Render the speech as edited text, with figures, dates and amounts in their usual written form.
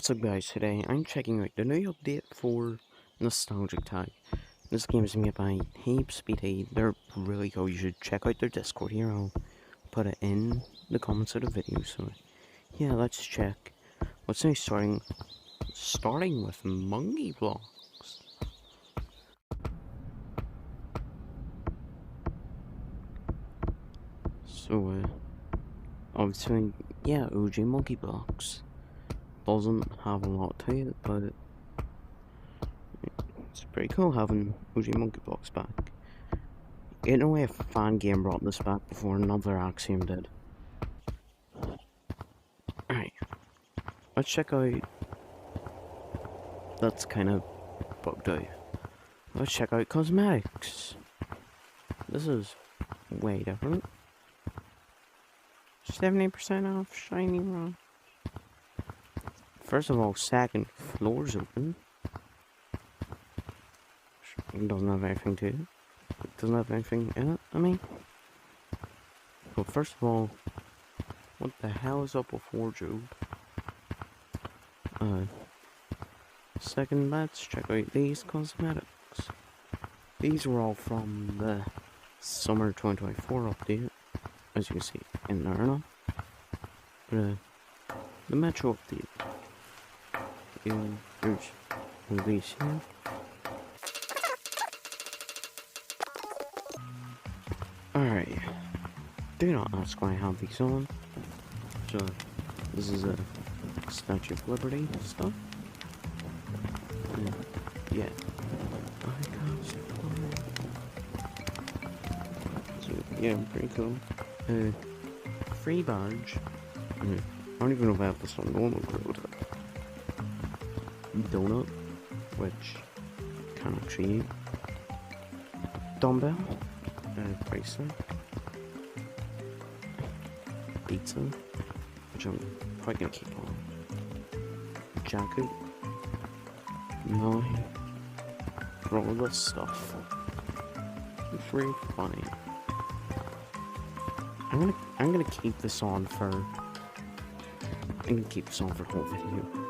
What's up guys, today I'm checking out the new update for Nostalgic Tag. This game is made by Heaps BT. They're really cool. You should check out their Discord here. I'll put it in the comments of the video. So yeah, let's check. Let's say starting with Monkey Blocks. So obviously yeah, OG Monkey Blocks doesn't have a lot to it, but it's pretty cool having OG Monkey Blocks back. In a way, a fan game brought this back before another Axiom did. Alright, let's check out. That's kind of bugged out. Let's check out cosmetics. This is way different. 70% off shiny rock. First of all, second floor's open. It doesn't have anything to it. It doesn't have anything in it, I mean. But first of all, what the hell is up with wardrobe? Second, let's check out these cosmetics. These were all from the summer 2024 update, as you can see in there now. The Metro update. There's one of these here. Alright. Do not ask why I have these on. So, this is a Statue of Liberty stuff. Yeah. So, yeah, pretty cool. Free badge. I don't even know if I have this on normal growth. Donut, which can actually eat. Dumbbell. Bracelet. Pizza, which I'm probably gonna keep on. Jacket. No. For all this stuff. It's really funny. I'm gonna keep this on for. I'm gonna keep this on for the whole video.